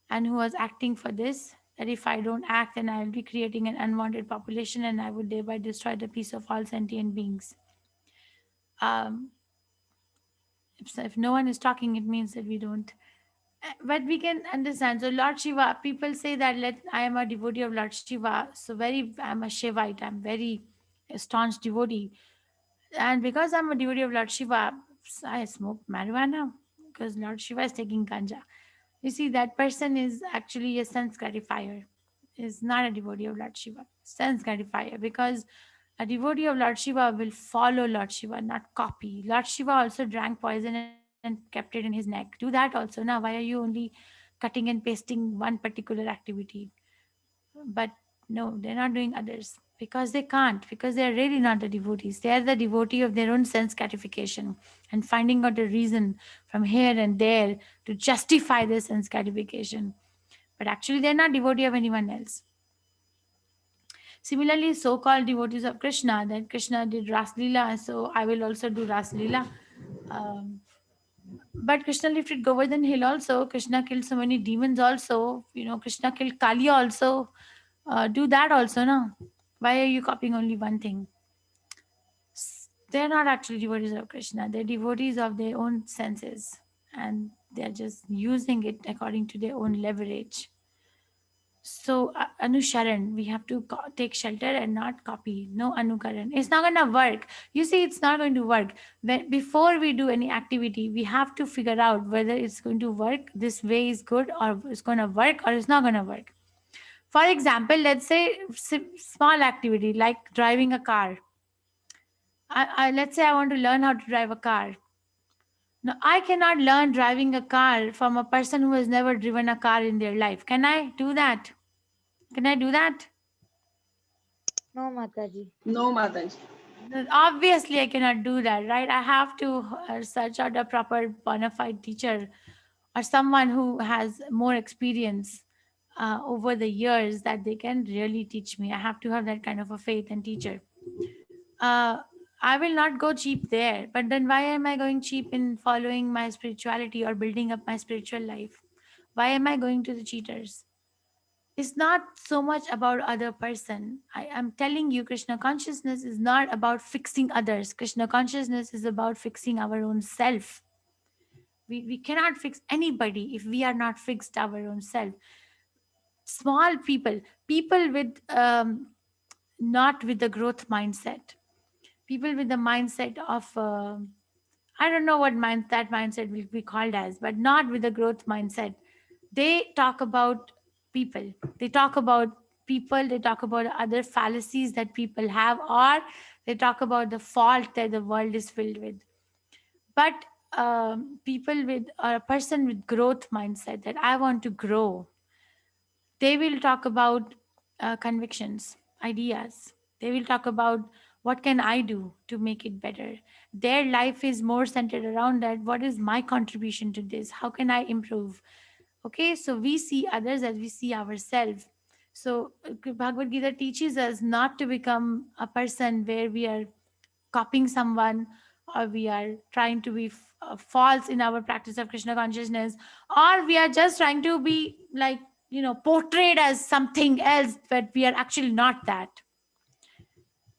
and who was acting for this? That if I don't act, then I will be creating an unwanted population and I would thereby destroy the peace of all sentient beings. Um, if no one is talking, it means that we don't. But we can understand. So Lord Shiva, people say that I am a devotee of Lord Shiva. So I'm a Shivite. I'm very staunch devotee. And because I'm a devotee of Lord Shiva, I smoke marijuana because Lord Shiva is taking ganja. You see, that person is actually a sense gratifier. Is not a devotee of Lord Shiva. Sense gratifier, because a devotee of Lord Shiva will follow Lord Shiva, not copy. Lord Shiva also drank poison and kept it in his neck. Do that also. Now, why are you only cutting and pasting one particular activity? But no, they're not doing others because they can't, because they're really not the devotees. They are the devotee of their own sense gratification and finding out a reason from here and there to justify their sense gratification. But actually, they're not devotee of anyone else. Similarly, so-called devotees of Krishna, that Krishna did Ras Leela, so I will also do Ras Leela. But Krishna lifted Govardhan Hill also. Krishna killed so many demons also. Krishna killed Kali also. Do that also, no? Why are you copying only one thing? They're not actually devotees of Krishna. They're devotees of their own senses. And they're just using it according to their own leverage. So, Anusharan, we have to take shelter and not copy. No Anukaran. It's not going to work. You see, it's not going to work. Before we do any activity, we have to figure out whether it's going to work, this way is good, or it's going to work, or it's not going to work. For example, let's say small activity like driving a car. Let's say I want to learn how to drive a car. Now, I cannot learn driving a car from a person who has never driven a car in their life. Can I do that? Can I do that? No, Mataji. No, Mataji. Obviously, I cannot do that, right? I have to search out a proper bona fide teacher or someone who has more experience over the years that they can really teach me. I have to have that kind of a faith and teacher. I will not go cheap there. But then why am I going cheap in following my spirituality or building up my spiritual life? Why am I going to the cheaters? It's not so much about other person. I am telling you, Krishna consciousness is not about fixing others. Krishna consciousness is about fixing our own self. We cannot fix anybody if we are not fixed our own self. Small people with not with the growth mindset, people with the mindset of I don't know what that mindset will be called as, but not with the growth mindset. They talk about people. They talk about people, they talk about other fallacies that people have, or they talk about the fault that the world is filled with. But people with, or a person with growth mindset, that I want to grow, they will talk about convictions, ideas. They will talk about what can I do to make it better. Their life is more centered around that. What is my contribution to this? How can I improve? Okay, so we see others as we see ourselves. So Bhagavad Gita teaches us not to become a person where we are copying someone, or we are trying to be false in our practice of Krishna consciousness, or we are just trying to be like, portrayed as something else, but we are actually not that.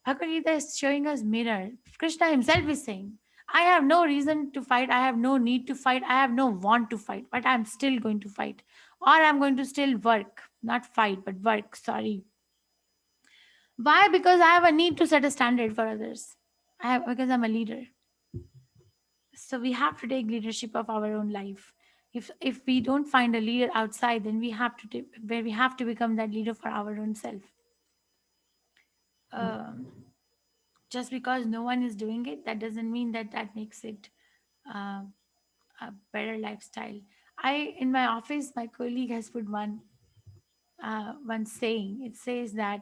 Bhagavad Gita is showing us mirror. Krishna himself is saying, I have no reason to fight, I have no need to fight, I have no want to fight, but I'm still going to fight, or I'm going to still work, not fight, but work, sorry. Why? Because I have a need to set a standard for others. Because I'm a leader. So we have to take leadership of our own life. If we don't find a leader outside, then we have to where we have to become that leader for our own self. Just because no one is doing it, that doesn't mean that makes it uh, a better lifestyle. In my office, my colleague has put one saying. It says that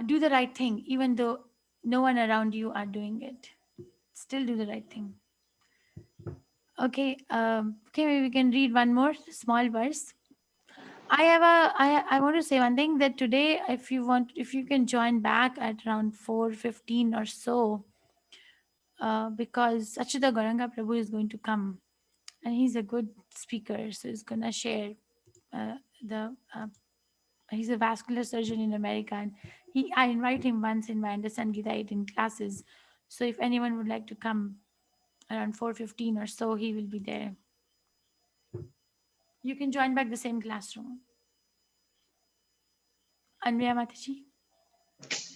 do the right thing even though no one around you are doing it. Still do the right thing. Okay, maybe we can read one more small verse. I want to say one thing, that today, if you can join back at around 4:15 or so, because Achita Gauranga Prabhu is going to come, and he's a good speaker, so he's gonna share the. He's a vascular surgeon in America, and I invite him once in my Understanding Gita 18 classes. So if anyone would like to come around 4:15 or so, he will be there. You can join back the same classroom. Anvaya Mataji.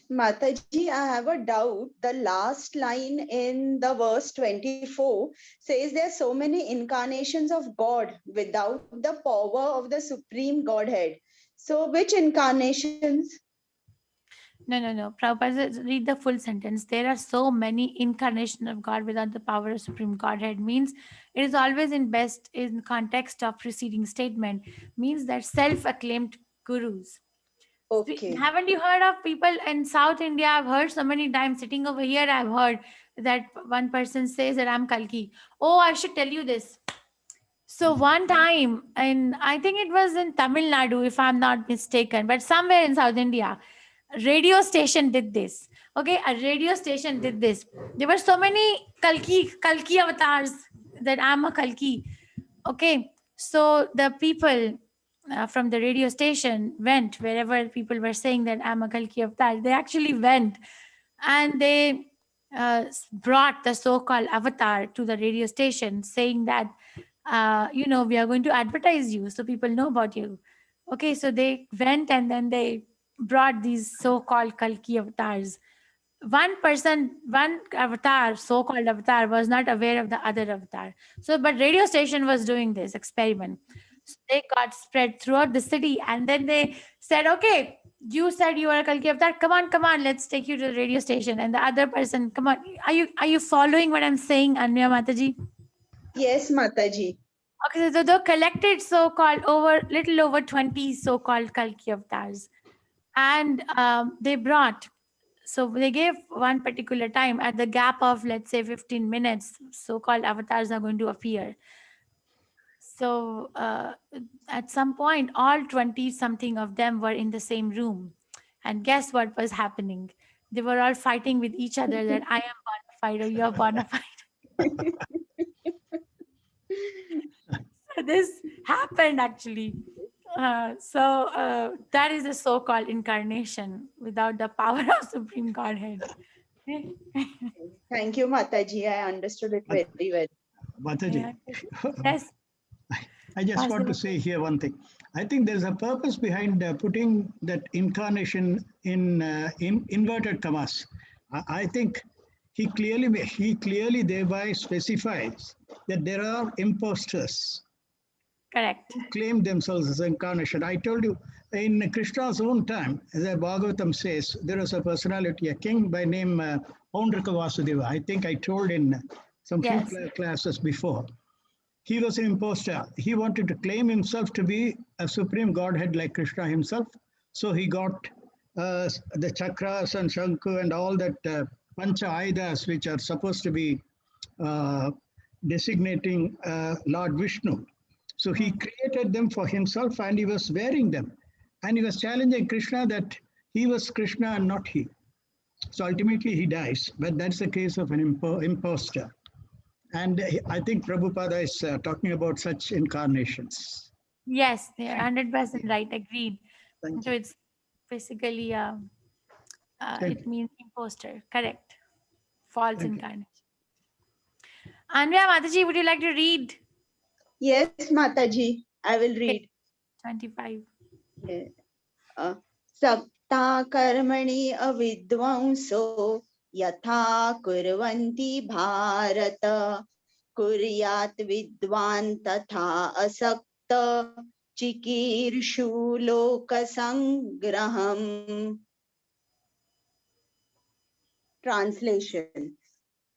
Mataji, I have a doubt. The last line in the verse 24 says there are so many incarnations of God without the power of the Supreme Godhead. So which incarnations? No. Prabhupada says, read the full sentence. There are so many incarnations of God without the power of Supreme Godhead. Means it is always in context of preceding statement. Means that self-acclaimed gurus. Okay. Haven't you heard of people in South India? I've heard so many times sitting over here. I've heard that one person says that I'm Kalki. Oh, I should tell you this. So one time, and I think it was in Tamil Nadu, if I'm not mistaken, but somewhere in South India, radio station did this. Okay, a radio station did this. There were so many Kalki avatars that I'm a Kalki. Okay, so the people from the radio station went wherever people were saying that I'm a Kalki avatar. They actually went and they brought the so-called avatar to the radio station, saying that we are going to advertise you so people know about you. Okay, so they went and then they brought these so-called Kalki avatars. One person, one avatar, so-called avatar, was not aware of the other avatar. So, but radio station was doing this experiment. So they got spread throughout the city, and then they said, "Okay, you said you are a Kalki avatar. Come on, let's take you to the radio station." And the other person, come on, are you following what I'm saying, Anya Mataji? Yes, Mataji. Okay, so they collected so-called little over 20 so-called Kalki avatars, and they brought. So they gave one particular time at the gap of, let's say, 15 minutes, so-called avatars are going to appear. So at some point, all 20 something of them were in the same room. And guess what was happening? They were all fighting with each other that I am bona fide or you're bona fide. So this happened actually. That is the so-called incarnation without the power of Supreme Godhead. Thank you, Mataji. I understood it very well. Mataji, Yes. I just want to say here one thing. I think there's a purpose behind putting that incarnation in inverted commas. I think he clearly thereby specifies that there are imposters. Correct. who claim themselves as incarnation. I told you, in Krishna's own time, as the Bhagavatam says, there was a personality, a king by name Paundraka Vasudeva. I think I told in some few Yes. classes before. He was an impostor. He wanted to claim himself to be a supreme godhead like Krishna himself. So he got the chakras and shanku and all that pancha aidas, which are supposed to be uh, designating Lord Vishnu. So he created them for himself and he was wearing them. And he was challenging Krishna that he was Krishna and not he. So ultimately he dies. But that's the case of an impostor. And I think Prabhupada is talking about such incarnations. Yes, they are 100% right. Agreed. Thank So you. it's basically, Thank it you. means imposter. Correct. False Thank you. incarnation. Andrea Mataji, would you like to read? Yes, Mataji, I will Okay, read. 25. Yeah. सक्ता कर्मणि अविद्वांसो यथा कुर्वन्ति भारत कुर्यात् विद्वान् तथा असक्त चिकीर्षु लोकसंग्रहम्. Translation: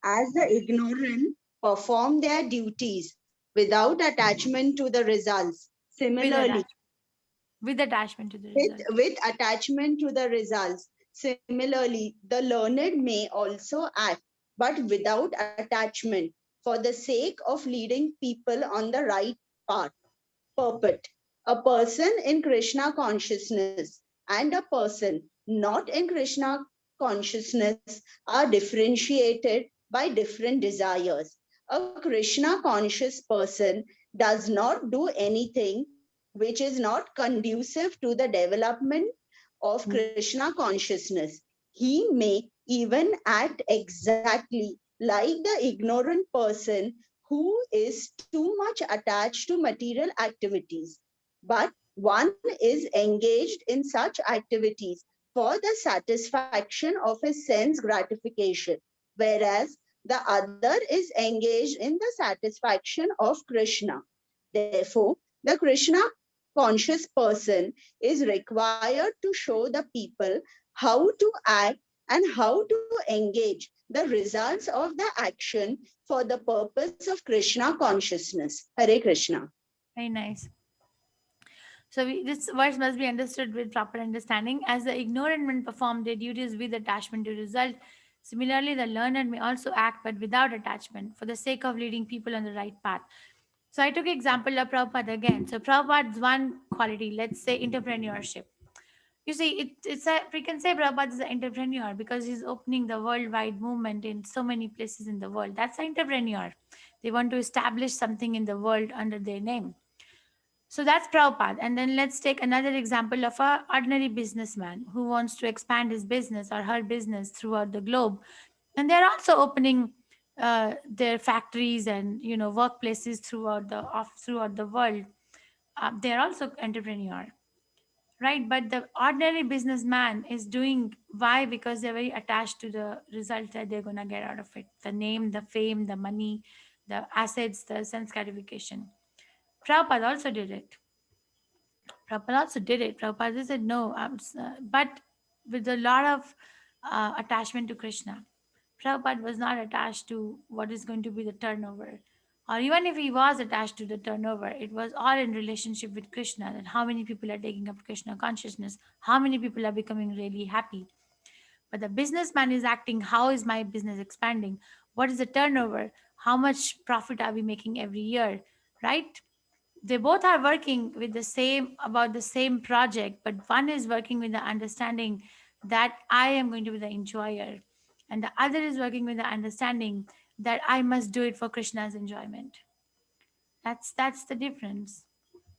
as the ignorant perform their duties without attachment to the results, With similarly, attachment. With attachment to the result. with attachment to the results. Similarly, the learned may also act, but without attachment, for the sake of leading people on the right path. Purport: a person in Krishna consciousness and a person not in Krishna consciousness are differentiated by different desires. A Krishna conscious person does not do anything which is not conducive to the development of Krishna consciousness. He may even act exactly like the ignorant person who is too much attached to material activities. But one is engaged in such activities for the satisfaction of his sense gratification, whereas the other is engaged in the satisfaction of Krishna. Therefore, the Krishna conscious person is required to show the people how to act and how to engage the results of the action for the purpose of Krishna consciousness. Hare Krishna. Very nice. So this verse must be understood with proper understanding. As the ignorant men perform their duties with attachment to result, similarly the learned may also act but without attachment for the sake of leading people on the right path. So I took example of Prabhupada again. So Prabhupada's one quality, let's say entrepreneurship. You see, we can say Prabhupada is an entrepreneur because he's opening the worldwide movement in so many places in the world. That's an entrepreneur. They want to establish something in the world under their name. So that's Prabhupada. And then let's take another example of a ordinary businessman who wants to expand his business or her business throughout the globe. And they're also opening their factories and workplaces throughout the world. They're also entrepreneur, right? But the ordinary businessman is doing why? Because they're very attached to the result that they're gonna get out of it: the name, the fame, the money, the assets, the sense gratification. Prabhupada also did it. Prabhupada said no, but with a lot of attachment to Krishna. Prabhupada was not attached to what is going to be the turnover. Or even if he was attached to the turnover, it was all in relationship with Krishna, that how many people are taking up Krishna consciousness, how many people are becoming really happy. But the businessman is acting, how is my business expanding? What is the turnover? How much profit are we making every year? Right? They both are working with the same project, but one is working with the understanding that I am going to be the enjoyer, and the other is working with the understanding that I must do it for Krishna's enjoyment. That's the difference.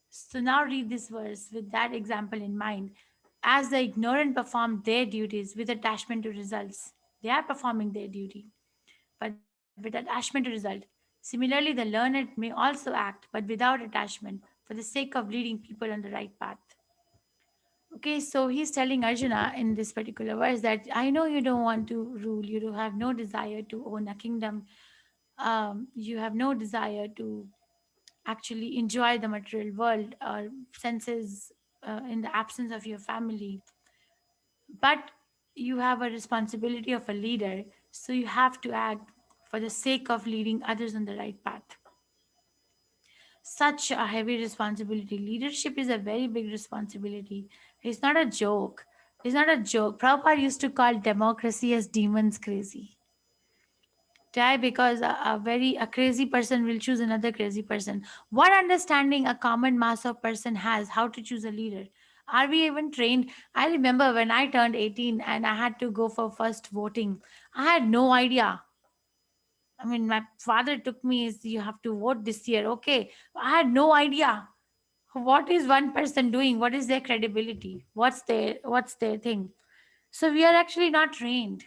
So now read this verse with that example in mind. As the ignorant perform their duties with attachment to results, they are performing their duty but with attachment to result. Similarly, the learned may also act, but without attachment, for the sake of leading people on the right path. Okay, so he's telling Arjuna in this particular verse that I know you don't want to rule, you do have no desire to own a kingdom, you have no desire to actually enjoy the material world or senses in the absence of your family. But you have a responsibility of a leader, so you have to act for the sake of leading others on the right path. Such a heavy responsibility. Leadership is a very big responsibility. It's not a joke. It's not a joke. Prabhupada used to call democracy as demons crazy. Why? Because a crazy person will choose another crazy person. What understanding a common mass of person has how to choose a leader? Are we even trained? I remember when I turned 18 and I had to go for first voting. I had no idea. I mean, my father took me, is you have to vote this year. Okay. I had no idea. What is one person doing? What is their credibility? What's their thing? So we are actually not trained.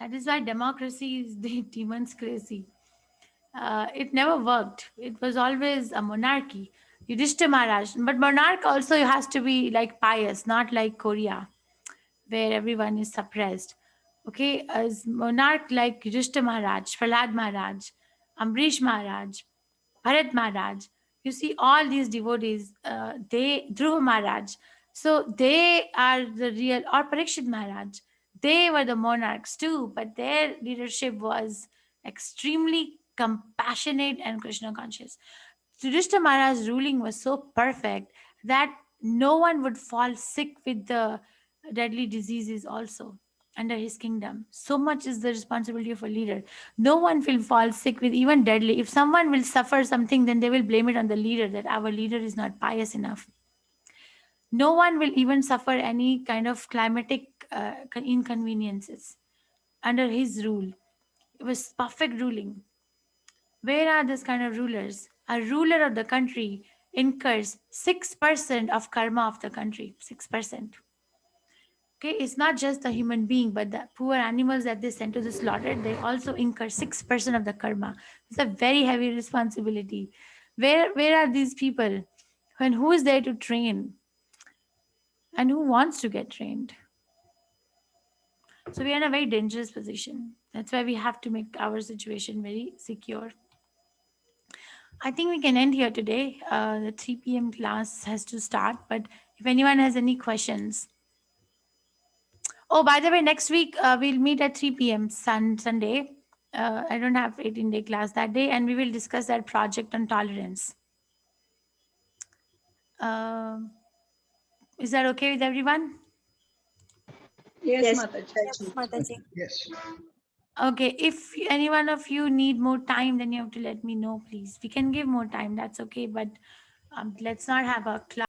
That is why democracy is the demons crazy. It never worked. It was always a monarchy. Yudhishthira Maharaj. But monarch also has to be like pious, not like Korea, where everyone is suppressed. Okay, as monarch like Yudhishthira Maharaj, Prahlad Maharaj, Ambrish Maharaj, Bharat Maharaj. You see, all these devotees, Dhruva Maharaj. So they are the real, or Parikshit Maharaj. They were the monarchs too, but their leadership was extremely compassionate and Krishna conscious. Yudhishthira Maharaj's ruling was so perfect that no one would fall sick with the deadly diseases also under his kingdom. So much is the responsibility of a leader. No one will fall sick with even deadly. If someone will suffer something, then they will blame it on the leader that our leader is not pious enough. No one will even suffer any kind of climatic inconveniences under his rule. It was perfect ruling. Where are these kind of rulers? A ruler of the country incurs 6% of karma of the country. 6%. Okay, it's not just the human being, but the poor animals that they send to the slaughter, they also incur 6% of the karma. It's a very heavy responsibility. Where are these people? And who is there to train? And who wants to get trained? So we are in a very dangerous position. That's why we have to make our situation very secure. I think we can end here today. The 3 p.m. class has to start, but if anyone has any questions. Oh, by the way, next week we'll meet at 3 p.m. Sunday. I don't have 18-day class that day, and we will discuss that project on tolerance. Um is that okay with everyone? Yes, Yes, Mataji. Yes, Mataji. Yes. Okay, if any one of you need more time, then you have to let me know, please. We can give more time, that's okay, but let's not have a class